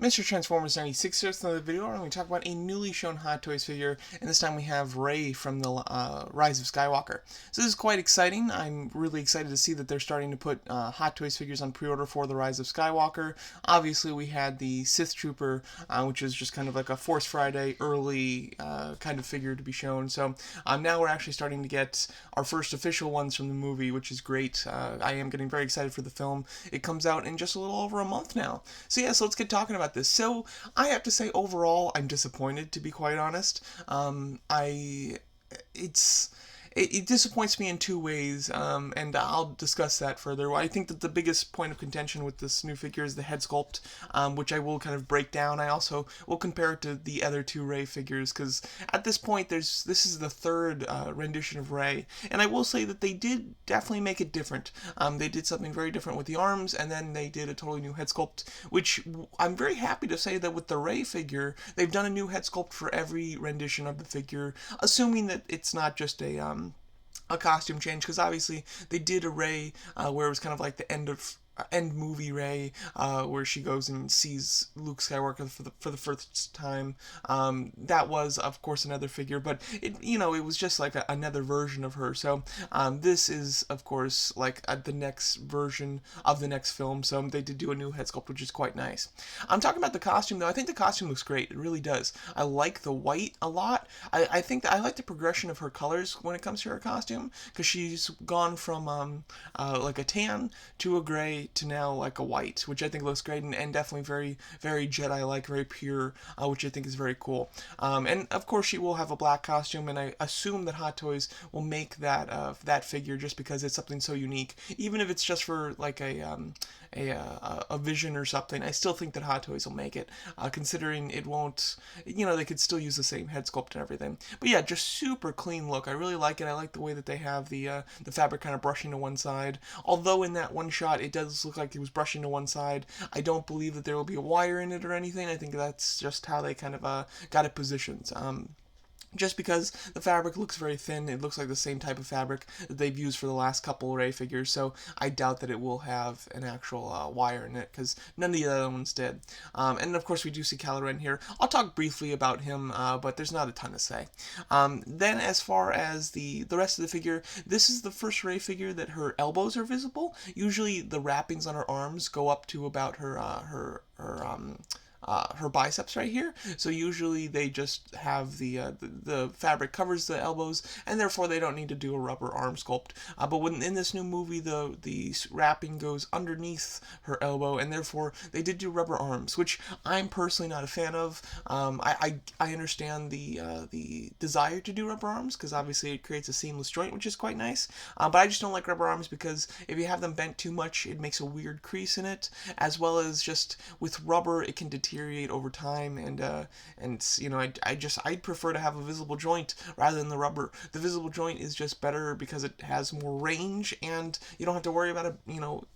Mr. Transformers 96 here. So in the video, we're going to talk about a newly shown Hot Toys figure, and this time we have Rey from the Rise of Skywalker. So this is quite exciting. I'm really excited to see that they're starting to put Hot Toys figures on pre-order for the Rise of Skywalker. Obviously, we had the Sith Trooper, which is just kind of like a Force Friday early kind of figure to be shown. So now we're actually starting to get our first official ones from the movie, which is great. I am getting very excited for the film. It comes out in just a little over a month now. So yeah, so let's get talking about this. So I have to say, overall, I'm disappointed, to be quite honest. It disappoints me in two ways, and I'll discuss that further. I think that the biggest point of contention with this new figure is the head sculpt, which I will kind of break down. I also will compare it to the other two Rey figures, because at this point, this is the third rendition of Rey, and I will say that they did definitely make it different. They did something very different with the arms, and then they did a totally new head sculpt, which I'm very happy to say that with the Rey figure, they've done a new head sculpt for every rendition of the figure, assuming that it's not just a costume change, because obviously they did a Rey where it was kind of like the end movie Rey, where she goes and sees Luke Skywalker for the first time. That was, of course, another figure, but it was just like another version of her. So this is, of course, like the next version of the next film. So they did do a new head sculpt, which is quite nice. I'm talking about the costume, though. I think the costume looks great. It really does. I like the white a lot. I think that I like the progression of her colors when it comes to her costume, because she's gone from like a tan to a gray to now like a white, which I think looks great, and definitely very, very Jedi-like, very pure, which I think is very cool. And of course she will have a black costume, and I assume that Hot Toys will make that figure just because it's something so unique. Even if it's just for like a vision or something, I still think that Hot Toys will make it, considering it won't, they could still use the same head sculpt and everything. But yeah, just super clean look. I really like it. I like the way that they have the fabric kind of brushing to one side. Although in that one shot, it does look like it was brushing to one side. I don't believe that there will be a wire in it or anything. I think that's just how they kind of got it positioned. Just because the fabric looks very thin, it looks like the same type of fabric that they've used for the last couple Rey figures, so I doubt that it will have an actual wire in it, because none of the other ones did. And of course we do see Kylo Ren here. I'll talk briefly about him, but there's not a ton to say. Then as far as the rest of the figure, this is the first Rey figure that her elbows are visible. Usually the wrappings on her arms go up to about her biceps right here. So usually they just have the fabric covers the elbows, and therefore they don't need to do a rubber arm sculpt. But when in this new movie, the wrapping goes underneath her elbow, and therefore they did do rubber arms, which I'm personally not a fan of. I understand the desire to do rubber arms, because obviously it creates a seamless joint, which is quite nice. But I just don't like rubber arms, because if you have them bent too much, it makes a weird crease in it, as well as just with rubber it can deteriorate over time, and I'd prefer to have a visible joint rather than the rubber. The visible joint is just better because it has more range, and you don't have to worry about it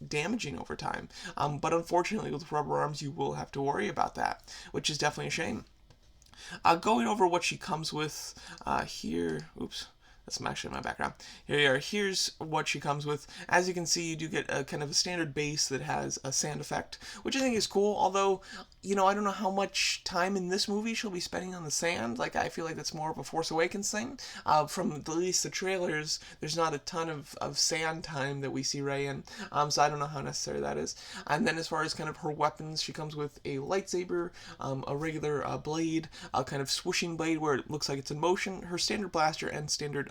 damaging over time. But unfortunately with rubber arms you will have to worry about that, which is definitely a shame. Going over what she comes with here. Oops. That's actually my background. Here you are. Here's what she comes with. As you can see, you do get a kind of a standard base that has a sand effect, which I think is cool, although, I don't know how much time in this movie she'll be spending on the sand. Like, I feel like that's more of a Force Awakens thing. From at least the trailers, there's not a ton of sand time that we see Rey in, so I don't know how necessary that is. And then as far as kind of her weapons, she comes with a lightsaber, a regular blade, a kind of swooshing blade where it looks like it's in motion, her standard blaster, and standard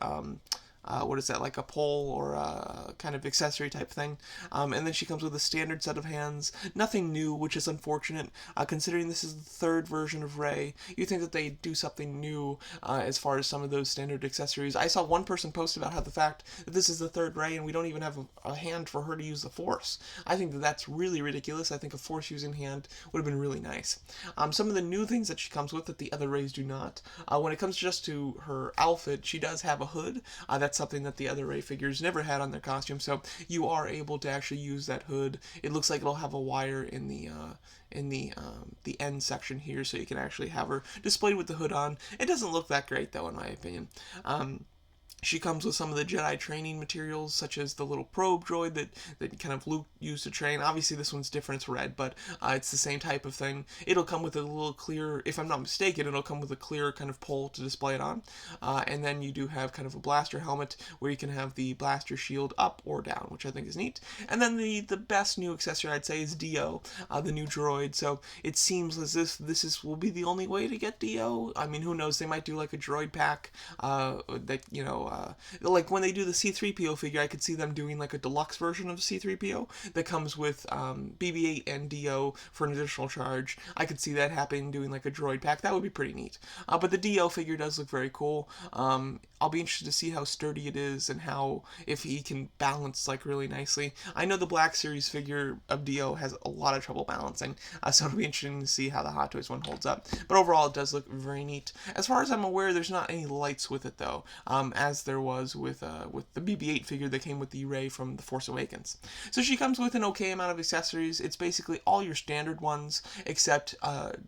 what is that, like a pole or a kind of accessory type thing. And then she comes with a standard set of hands. Nothing new, which is unfortunate, considering this is the third version of Rey. You think that they do something new as far as some of those standard accessories. I saw one person post about how the fact that this is the third Rey and we don't even have a hand for her to use the Force. I think that that's really ridiculous. I think a Force using hand would have been really nice. Some of the new things that she comes with that the other Reys do not. When it comes just to her outfit, she does have a hood. That's something that the other Rey figures never had on their costume, so you are able to actually use that hood. It looks like it'll have a wire in the end section here, so you can actually have her displayed with the hood on. It doesn't look that great, though, in my opinion. She comes with some of the Jedi training materials, such as the little probe droid that kind of Luke used to train. Obviously, this one's different, it's red, but it's the same type of thing. It'll come with a little clear, if I'm not mistaken, it'll come with a clear kind of pole to display it on. And then you do have kind of a blaster helmet where you can have the blaster shield up or down, which I think is neat. And then the best new accessory I'd say is Dio, the new droid. So it seems as if will be the only way to get Dio. I mean, who knows? They might do like a droid pack that like when they do the C-3PO figure, I could see them doing like a deluxe version of C-3PO that comes with BB-8 and Dio for an additional charge. I could see that happening, doing like a droid pack. That would be pretty neat. But the Dio figure does look very cool. I'll be interested to see how sturdy it is and how if he can balance like really nicely. I know the Black Series figure of Dio has a lot of trouble balancing, so it'll be interesting to see how the Hot Toys one holds up. But overall, it does look very neat. As far as I'm aware, there's not any lights with it though, as there was with the BB-8 figure that came with the Rey from The Force Awakens. So she comes with an okay amount of accessories. It's basically all your standard ones except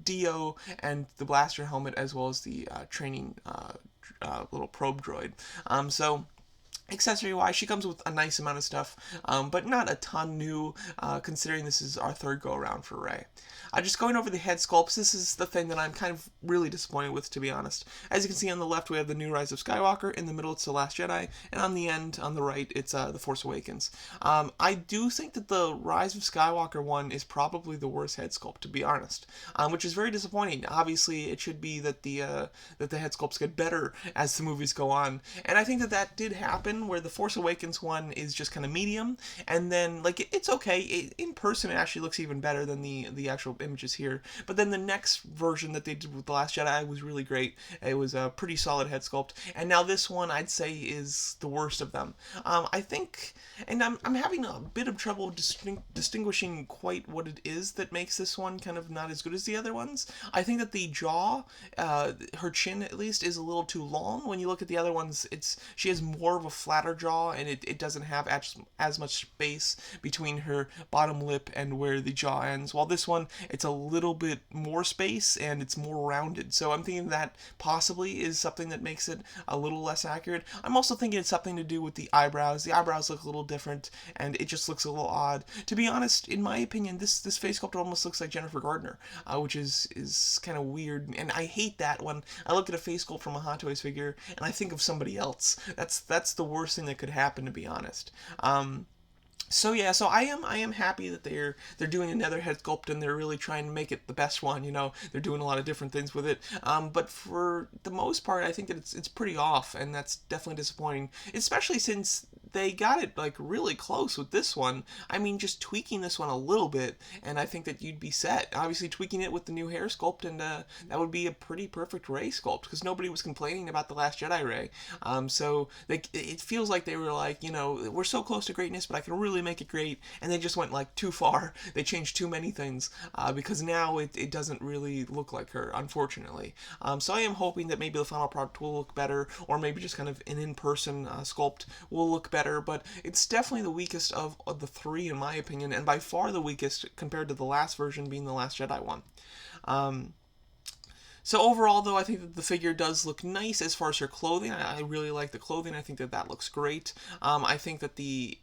Dio and the blaster helmet, as well as the training little probe droid. So accessory wise, she comes with a nice amount of stuff, but not a ton new, considering this is our third go around for Rey. Just going over the head sculpts, this is the thing that I'm kind of really disappointed with, to be honest. As you can see on the left, we have the new Rise of Skywalker. In the middle, it's The Last Jedi. And on the end, on the right, it's The Force Awakens. I do think that the Rise of Skywalker one is probably the worst head sculpt, to be honest, which is very disappointing. Obviously, it should be that the head sculpts get better as the movies go on. And I think that did happen, where the Force Awakens one is just kind of medium, and then like it's okay. In person, it actually looks even better than the actual images here. But then the next version that they did with The Last Jedi was really great. It was a pretty solid head sculpt, and now this one I'd say is the worst of them. I think, and I'm having a bit of trouble distinguishing quite what it is that makes this one kind of not as good as the other ones. I think that the jaw, her chin at least, is a little too long. When you look at the other ones, she has more of a flatter jaw, and it doesn't have as much space between her bottom lip and where the jaw ends. While this one, it's a little bit more space and it's more rounded. So I'm thinking that possibly is something that makes it a little less accurate. I'm also thinking it's something to do with the eyebrows. The eyebrows look a little different, and it just looks a little odd. To be honest, in my opinion, this face sculpt almost looks like Jennifer Gardner, which is kind of weird, and I hate that when I look at a face sculpt from a Hot Toys figure and I think of somebody else. That's the worst thing that could happen, to be honest. So yeah, so I am happy that they're doing another head sculpt, and they're really trying to make it the best one. They're doing a lot of different things with it. But for the most part, I think that it's pretty off, and that's definitely disappointing, especially since they got it like really close with this one. I mean, just tweaking this one a little bit, and I think that you'd be set. Obviously, tweaking it with the new hair sculpt, and that would be a pretty perfect Rey sculpt, because nobody was complaining about the Last Jedi Rey. So it feels like they were like, we're so close to greatness, but I can really make it great, and they just went like too far. They changed too many things, because now it doesn't really look like her, unfortunately. So I am hoping that maybe the final product will look better, or maybe just kind of an in-person sculpt will look better, but it's definitely the weakest of the three, in my opinion, and by far the weakest compared to the last version being the Last Jedi one. So overall, though, I think that the figure does look nice as far as her clothing. I really like the clothing. I think that looks great. I think that the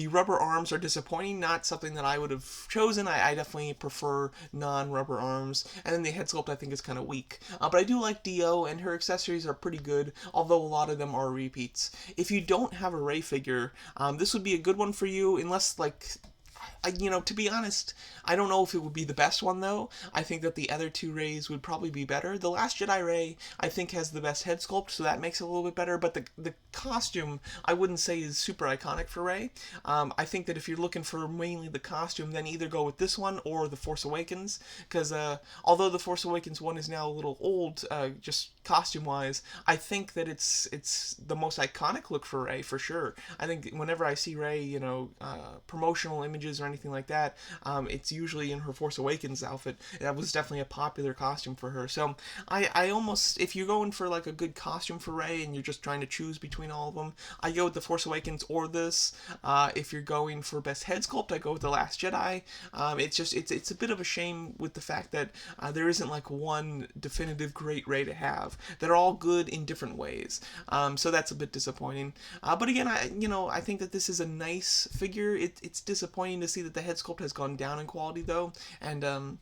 rubber arms are disappointing, not something that I would have chosen. I definitely prefer non-rubber arms. And then the head sculpt I think is kind of weak. But I do like Dio, and her accessories are pretty good, although a lot of them are repeats. If you don't have a Rey figure, this would be a good one for you, unless, like, to be honest, I don't know if it would be the best one, though. I think that the other two Reys would probably be better. The Last Jedi Rey, I think, has the best head sculpt, so that makes it a little bit better, but the costume, I wouldn't say is super iconic for Rey. I think that if you're looking for mainly the costume, then either go with this one or The Force Awakens, because although The Force Awakens one is now a little old, just costume-wise, I think that it's the most iconic look for Rey, for sure. I think whenever I see Rey, promotional images speeches or anything like that. It's usually in her Force Awakens outfit. That was definitely a popular costume for her. So I almost, if you're going for like a good costume for Rey and you're just trying to choose between all of them, I go with the Force Awakens or this. If you're going for best head sculpt, I go with the Last Jedi. It's a bit of a shame with the fact that there isn't like one definitive great Rey to have. They're all good in different ways. So that's a bit disappointing. But again, I think that this is a nice figure. It's disappointing to see that the head sculpt has gone down in quality though, and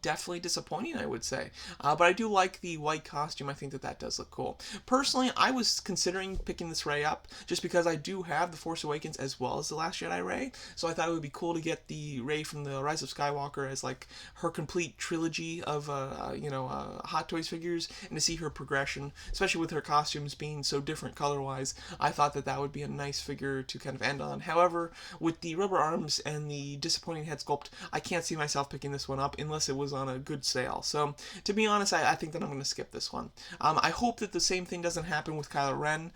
definitely disappointing, I would say. But I do like the white costume. I think that does look cool. Personally, I was considering picking this Rey up just because I do have the Force Awakens as well as the Last Jedi Rey. So I thought it would be cool to get the Rey from the Rise of Skywalker as like her complete trilogy of Hot Toys figures, and to see her progression, especially with her costumes being so different color-wise. I thought that would be a nice figure to kind of end on. However, with the rubber arms and the disappointing head sculpt, I can't see myself picking this one up unless it was on a good sale. So to be honest, I think that I'm going to skip this one. I hope that the same thing doesn't happen with Kylo Ren,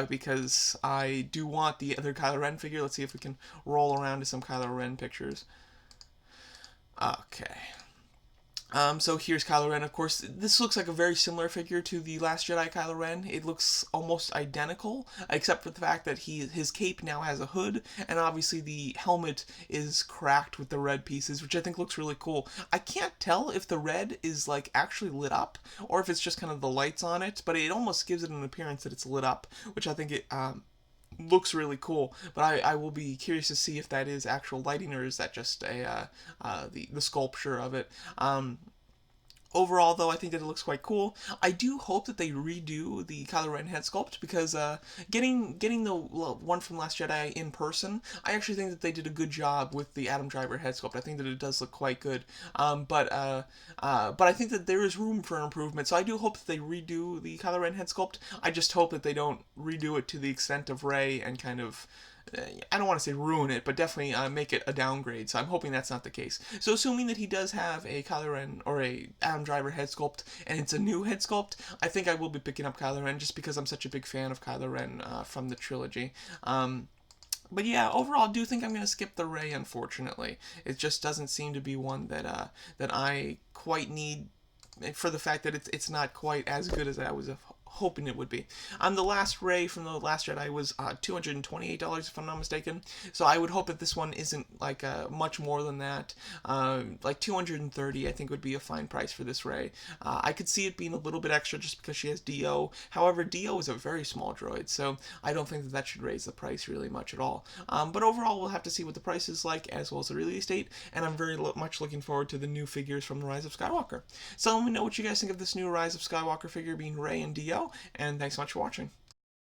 because I do want the other Kylo Ren figure. Let's see if we can roll around to some Kylo Ren pictures. Okay. So here's Kylo Ren. Of course, this looks like a very similar figure to the Last Jedi Kylo Ren. It looks almost identical, except for the fact that his cape now has a hood, and obviously the helmet is cracked with the red pieces, which I think looks really cool. I can't tell if the red is like actually lit up, or if it's just kind of the lights on it, but it almost gives it an appearance that it's lit up, which I think it looks really cool. But I will be curious to see if that is actual lighting or is that just the sculpture of it. Overall, though, I think that it looks quite cool. I do hope that they redo the Kylo Ren head sculpt, because getting the one from Last Jedi in person, I actually think that they did a good job with the Adam Driver head sculpt. I think that it does look quite good. But I think that there is room for improvement, so I do hope that they redo the Kylo Ren head sculpt. I just hope that they don't redo it to the extent of Rey and kind of, I don't want to say ruin it, but definitely make it a downgrade. So I'm hoping that's not the case. So assuming that he does have a Kylo Ren or a Adam Driver head sculpt, and it's a new head sculpt, I think I will be picking up Kylo Ren just because I'm such a big fan of Kylo Ren from the trilogy. But yeah, overall, I do think I'm going to skip the Rey, unfortunately. It just doesn't seem to be one that I quite need, for the fact that it's not quite as good as I was hoping it would be. The last Rey from the Last Jedi was $228, if I'm not mistaken. So I would hope that this one isn't like much more than that. Like $230, I think, would be a fine price for this Rey. I could see it being a little bit extra just because she has D.O. However, D.O. is a very small droid, so I don't think that should raise the price really much at all. But overall, we'll have to see what the price is like, as well as the release date, and I'm very much looking forward to the new figures from the Rise of Skywalker. So let me know what you guys think of this new Rise of Skywalker figure being Rey and D.O., and thanks so much for watching.